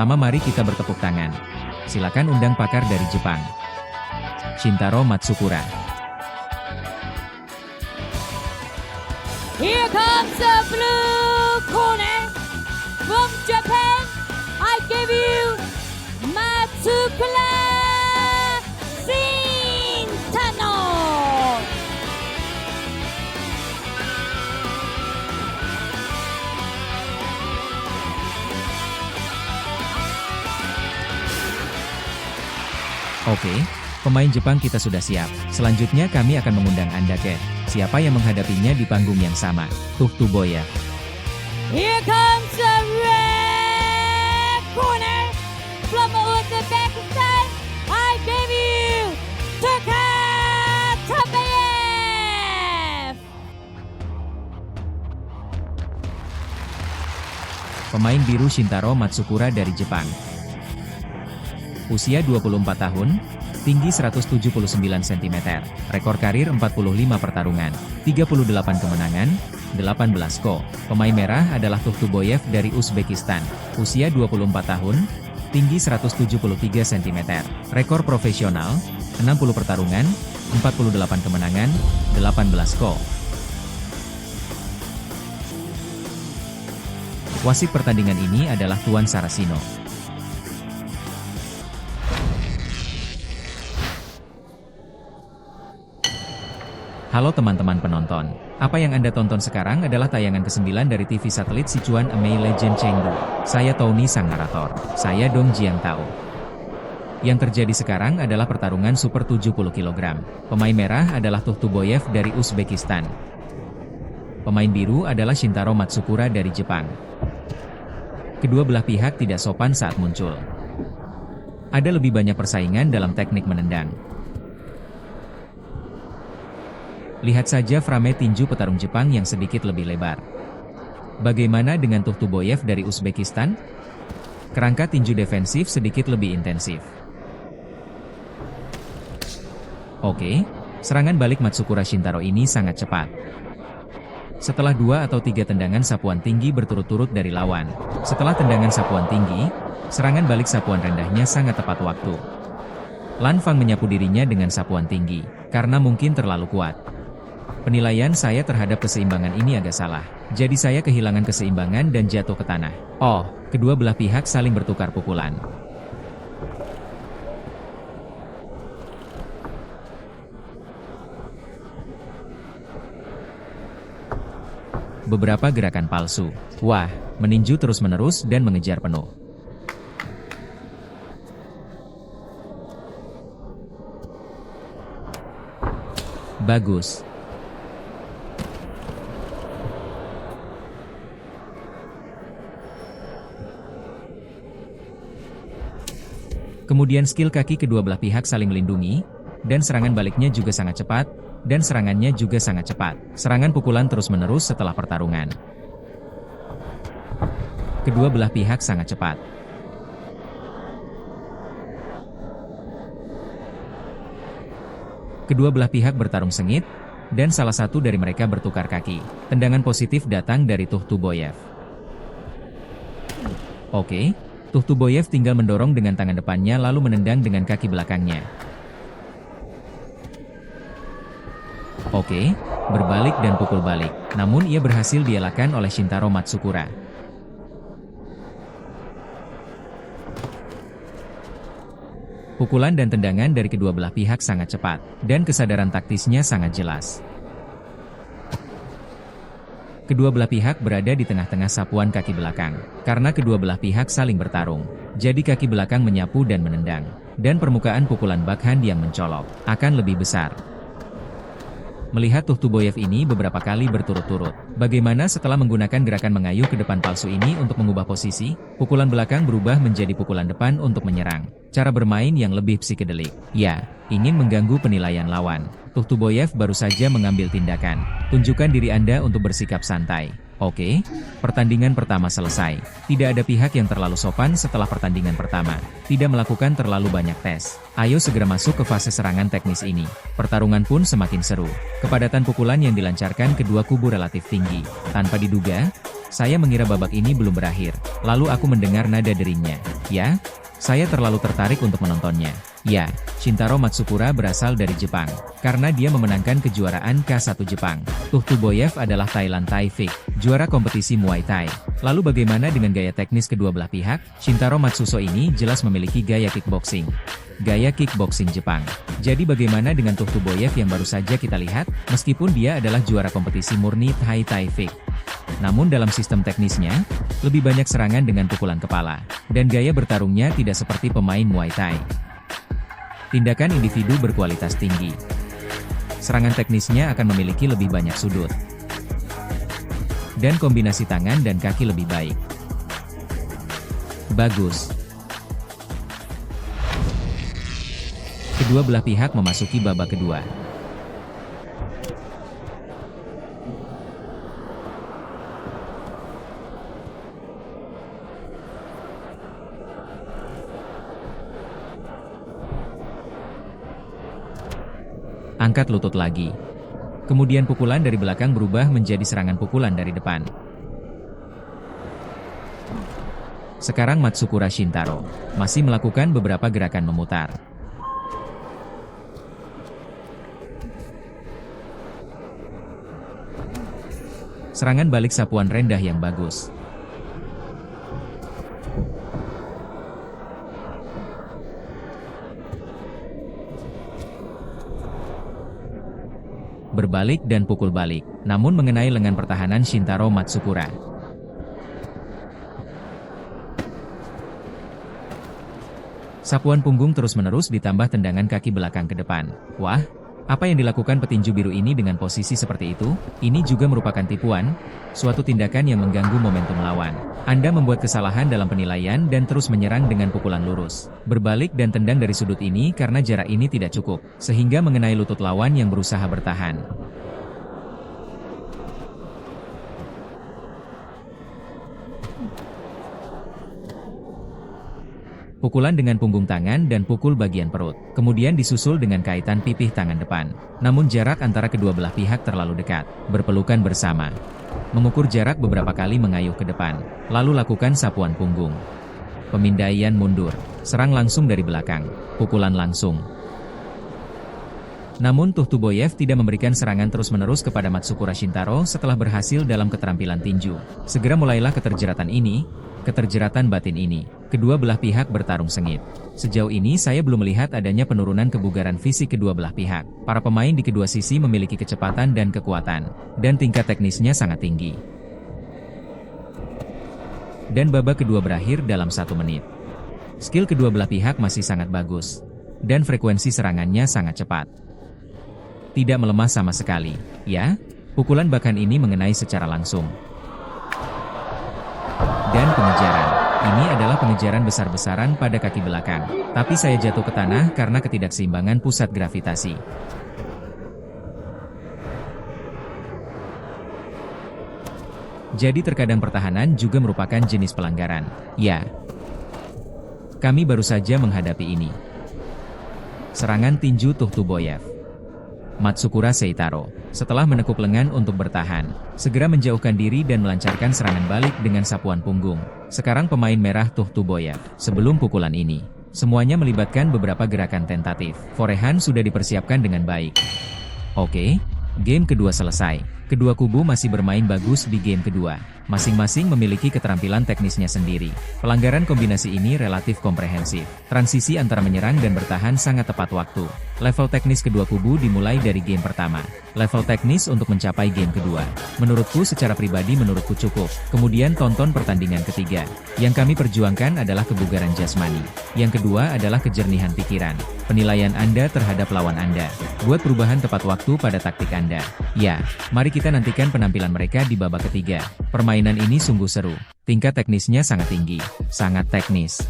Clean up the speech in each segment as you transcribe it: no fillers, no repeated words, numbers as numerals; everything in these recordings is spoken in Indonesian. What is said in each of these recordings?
Pertama mari kita bertepuk tangan. Silakan undang pakar dari Jepang, Shintaro Matsukura. Here comes the blue corner from Japan. I give you Matsukura Shintaro. Oke, pemain Jepang kita sudah siap. Selanjutnya kami akan mengundang Anda ke siapa yang menghadapinya di panggung yang sama, Tuchtuboyev. Here comes the red corner from Uzbekistan. I give you Tuchtuboyev. Pemain biru Shintaro Matsukura dari Jepang. Usia 24 tahun, tinggi 179 cm, rekor karir 45 pertarungan, 38 kemenangan, 18 KO. Pemain merah adalah Tuchtuboyev dari Uzbekistan. Usia 24 tahun, tinggi 173 cm, rekor profesional, 60 pertarungan, 48 kemenangan, 18 KO. Wasit pertandingan ini adalah Tuan Sarasino. Halo teman-teman penonton, apa yang Anda tonton sekarang adalah tayangan ke-9 dari TV satelit Sichuan Amei Legend Chengdu. Saya Tony sang narator, saya Dong Jiang Tao. Yang terjadi sekarang adalah pertarungan super 70 kg. Pemain merah adalah Tuchtuboyev dari Uzbekistan. Pemain biru adalah Shintaro Matsukura dari Jepang. Kedua belah pihak tidak sopan saat muncul. Ada lebih banyak persaingan dalam teknik menendang. Lihat saja frame tinju petarung Jepang yang sedikit lebih lebar. Bagaimana dengan Tuchtuboyev dari Uzbekistan? Kerangka tinju defensif sedikit lebih intensif. Oke, serangan balik Matsukura Shintaro ini sangat cepat. Setelah 2 atau 3 tendangan sapuan tinggi berturut-turut dari lawan. Setelah tendangan sapuan tinggi, serangan balik sapuan rendahnya sangat tepat waktu. Lan Fang menyapu dirinya dengan sapuan tinggi, karena mungkin terlalu kuat. Penilaian saya terhadap keseimbangan ini agak salah. Jadi saya kehilangan keseimbangan dan jatuh ke tanah. Oh, kedua belah pihak saling bertukar pukulan. Beberapa gerakan palsu. Wah, meninju terus-menerus dan mengejar penuh. Bagus. Kemudian skill kaki kedua belah pihak saling melindungi, dan serangan baliknya juga sangat cepat, dan serangannya juga sangat cepat. Serangan pukulan terus-menerus setelah pertarungan. Kedua belah pihak sangat cepat. Kedua belah pihak bertarung sengit, dan salah satu dari mereka bertukar kaki. Tendangan positif datang dari Tuchtuboyev. Oke. Tuchtuboyev tinggal mendorong dengan tangan depannya lalu menendang dengan kaki belakangnya. Oke, berbalik dan pukul balik. Namun ia berhasil dielakkan oleh Shintaro Matsukura. Pukulan dan tendangan dari kedua belah pihak sangat cepat, dan kesadaran taktisnya sangat jelas. Kedua belah pihak berada di tengah-tengah sapuan kaki belakang. Karena kedua belah pihak saling bertarung, jadi kaki belakang menyapu dan menendang. Dan permukaan pukulan backhand yang mencolok akan lebih besar. Melihat Tuchtuboyev ini beberapa kali berturut-turut. Bagaimana setelah menggunakan gerakan mengayuh ke depan palsu ini untuk mengubah posisi, pukulan belakang berubah menjadi pukulan depan untuk menyerang. Cara bermain yang lebih psikedelik. Ya, ingin mengganggu penilaian lawan. Tuchtuboyev baru saja mengambil tindakan. Tunjukkan diri Anda untuk bersikap santai. Oke, pertandingan pertama selesai. Tidak ada pihak yang terlalu sopan setelah pertandingan pertama. Tidak melakukan terlalu banyak tes. Ayo segera masuk ke fase serangan teknis ini. Pertarungan pun semakin seru. Kepadatan pukulan yang dilancarkan kedua kubu relatif tinggi. Tanpa diduga, Saya mengira babak ini belum berakhir. Lalu aku mendengar nada deringnya. Ya? Saya terlalu tertarik untuk menontonnya. Ya, Shintaro Matsukura berasal dari Jepang. Karena dia memenangkan kejuaraan K1 Jepang. Tuhtuboyev adalah Thailand Taifik, juara kompetisi Muay Thai. Lalu bagaimana dengan gaya teknis kedua belah pihak? Shintaro Matsuso ini jelas memiliki gaya kickboxing. Gaya kickboxing Jepang. Jadi bagaimana dengan Tuhtuboyev yang baru saja kita lihat? Meskipun dia adalah juara kompetisi murni Thai Taifik. Namun dalam sistem teknisnya, lebih banyak serangan dengan pukulan kepala. Dan gaya bertarungnya tidak seperti pemain Muay Thai. Tindakan individu berkualitas tinggi. Serangan teknisnya akan memiliki lebih banyak sudut. Dan kombinasi tangan dan kaki lebih baik. Bagus. Kedua belah pihak memasuki babak kedua. Angkat lutut lagi. Kemudian pukulan dari belakang berubah menjadi serangan pukulan dari depan. Sekarang Matsukura Shintaro masih melakukan beberapa gerakan memutar. Serangan balik sapuan rendah yang bagus. Berbalik dan pukul balik, namun mengenai lengan pertahanan Shintaro Matsukura. Sapuan punggung terus-menerus ditambah tendangan kaki belakang ke depan. Wah, apa yang dilakukan petinju biru ini dengan posisi seperti itu? Ini juga merupakan tipuan, suatu tindakan yang mengganggu momentum lawan. Anda membuat kesalahan dalam penilaian dan terus menyerang dengan pukulan lurus. Berbalik dan tendang dari sudut ini karena jarak ini tidak cukup, sehingga mengenai lutut lawan yang berusaha bertahan. Pukulan dengan punggung tangan dan pukul bagian perut, kemudian disusul dengan kaitan pipih tangan depan. Namun jarak antara kedua belah pihak terlalu dekat, berpelukan bersama. Mengukur jarak beberapa kali mengayuh ke depan, lalu lakukan sapuan punggung. Pemindaian mundur, serang langsung dari belakang, pukulan langsung. Namun Tuhtuboyev tidak memberikan serangan terus-menerus kepada Matsukura Shintaro setelah berhasil dalam keterampilan tinju. Segera mulailah keterjeratan ini. Keterjeratan batin ini, kedua belah pihak bertarung sengit. Sejauh ini saya belum melihat adanya penurunan kebugaran fisik kedua belah pihak. Para pemain di kedua sisi memiliki kecepatan dan kekuatan, dan tingkat teknisnya sangat tinggi. Dan babak kedua berakhir dalam 1 menit. Skill kedua belah pihak masih sangat bagus, dan frekuensi serangannya sangat cepat. Tidak melemah sama sekali, ya? Pukulan backhand ini mengenai secara langsung. Dan pengejaran. Ini adalah pengejaran besar-besaran pada kaki belakang. Tapi saya jatuh ke tanah karena ketidakseimbangan pusat gravitasi. Jadi terkadang pertahanan juga merupakan jenis pelanggaran. Ya. Kami baru saja menghadapi ini. Serangan tinju Tuhtuboyev. Matsukura Seitaro, setelah menekuk lengan untuk bertahan, segera menjauhkan diri dan melancarkan serangan balik dengan sapuan punggung. Sekarang pemain merah Tuhtuboyev. Sebelum pukulan ini, semuanya melibatkan beberapa gerakan tentatif. Forehand sudah dipersiapkan dengan baik. Oke, game kedua selesai. Kedua kubu masih bermain bagus di game kedua. Masing-masing memiliki keterampilan teknisnya sendiri. Pelanggaran kombinasi ini relatif komprehensif. Transisi antara menyerang dan bertahan sangat tepat waktu. Level teknis kedua kubu dimulai dari game pertama. Level teknis untuk mencapai game kedua. Menurutku secara pribadi menurutku cukup. Kemudian tonton pertandingan ketiga. Yang kami perjuangkan adalah kebugaran jasmani. Yang kedua adalah kejernihan pikiran. Penilaian Anda terhadap lawan Anda. Buat perubahan tepat waktu pada taktik Anda. Ya, mari kita nantikan penampilan mereka di babak ketiga. Permainan ini sungguh seru. Tingkat teknisnya sangat tinggi. Sangat teknis.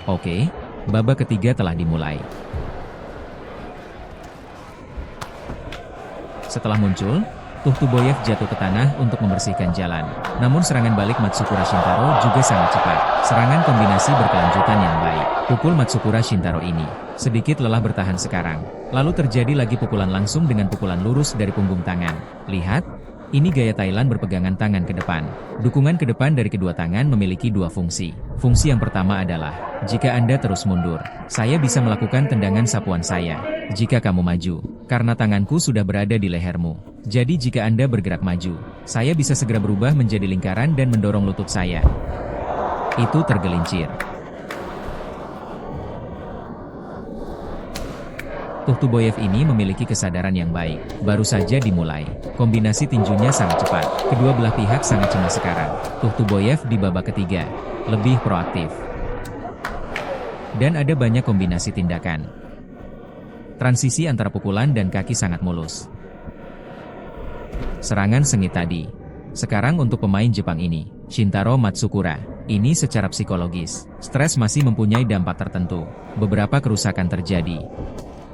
Oke, babak ketiga telah dimulai. Setelah muncul, Tukhtuboyev jatuh ke tanah untuk membersihkan jalan. Namun serangan balik Matsukura Shintaro juga sangat cepat. Serangan kombinasi berkelanjutan yang baik. Pukul Matsukura Shintaro ini sedikit lelah bertahan sekarang. Lalu terjadi lagi pukulan langsung dengan pukulan lurus dari punggung tangan. Lihat, ini gaya Thailand berpegangan tangan ke depan. Dukungan ke depan dari kedua tangan memiliki dua fungsi. Fungsi yang pertama adalah, jika Anda terus mundur, saya bisa melakukan tendangan sapuan saya. Jika kamu maju, karena tanganku sudah berada di lehermu. Jadi jika Anda bergerak maju, saya bisa segera berubah menjadi lingkaran dan mendorong lutut saya. Itu tergelincir. Tukhtuboyev ini memiliki kesadaran yang baik. Baru saja dimulai. Kombinasi tinjunya sangat cepat. Kedua belah pihak sangat cemas sekarang. Tukhtuboyev di babak ketiga lebih proaktif. Dan ada banyak kombinasi tindakan. Transisi antara pukulan dan kaki sangat mulus. Serangan sengit tadi. Sekarang untuk pemain Jepang ini, Shintaro Matsukura, ini secara psikologis, stres masih mempunyai dampak tertentu. Beberapa kerusakan terjadi.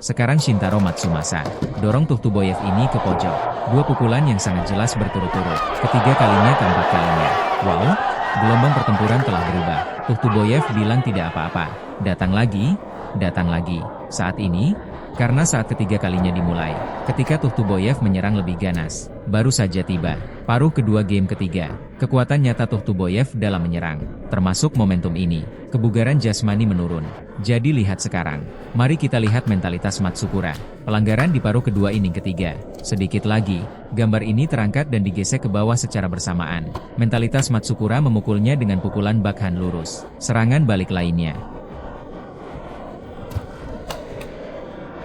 Sekarang Shintaro Matsumasa dorong Tukhtuboyev ini ke pojok. Dua pukulan yang sangat jelas berturut-turut. Ketiga kalinya keempat kalinya. Wow, gelombang pertempuran telah berubah. Tukhtuboyev bilang tidak apa-apa. Datang lagi, datang lagi. Saat ini, karena saat ketiga kalinya dimulai, ketika Tukhtuboyev menyerang lebih ganas, baru saja tiba paruh kedua game ketiga. Kekuatan nyata Tukhtuboyev dalam menyerang, termasuk momentum ini, kebugaran jasmani menurun. Jadi lihat sekarang, mari kita lihat mentalitas Matsukura. Pelanggaran di paruh kedua inning ketiga. Sedikit lagi, gambar ini terangkat dan digesek ke bawah secara bersamaan. Mentalitas Matsukura memukulnya dengan pukulan backhand lurus. Serangan balik lainnya.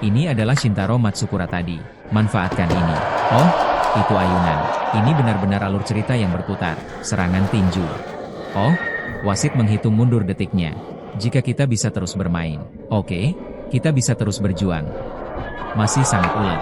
Ini adalah Shintaro Matsukura tadi. Manfaatkan ini. Oh, itu ayunan. Ini benar-benar alur cerita yang berputar. Serangan tinju. Oh, wasit menghitung mundur detiknya. Jika kita bisa terus bermain, oke, kita bisa terus berjuang. Masih sangat ulet.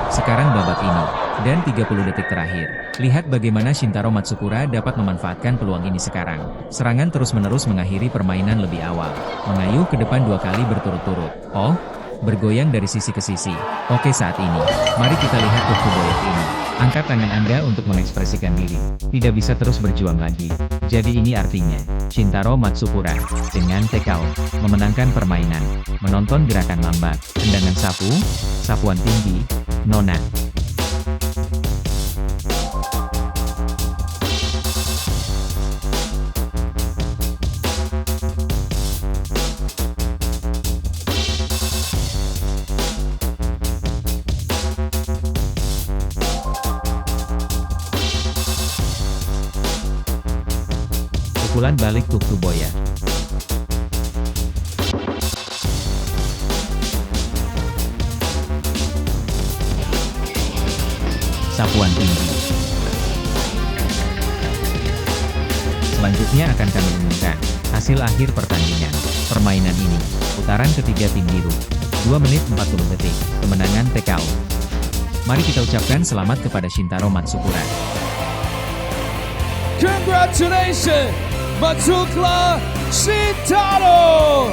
Sekarang babak ini, dan 30 detik terakhir. Lihat bagaimana Shintaro Matsukura dapat memanfaatkan peluang ini sekarang. Serangan terus-menerus mengakhiri permainan lebih awal. Mengayuh ke depan dua kali berturut-turut. Oh, bergoyang dari sisi ke sisi. Oke, saat ini, mari kita lihat Tukhtuboyev ini. Angkat tangan Anda untuk mengekspresikan diri. Tidak bisa terus berjuang lagi. Jadi ini artinya, Shintaro Matsukura, dengan TKO, memenangkan permainan. Menonton gerakan lambat, tendangan sapu, sapuan tinggi, nona. Pukulan balik Tukhtuboyev. Sapuan tinggi. Selanjutnya akan kami umumkan hasil akhir pertandingan. Permainan ini, putaran ketiga tim biru. 2 menit 40 detik, kemenangan TKO. Mari kita ucapkan selamat kepada Shintaro Matsukura. Congratulations, Matsukura Shintaro!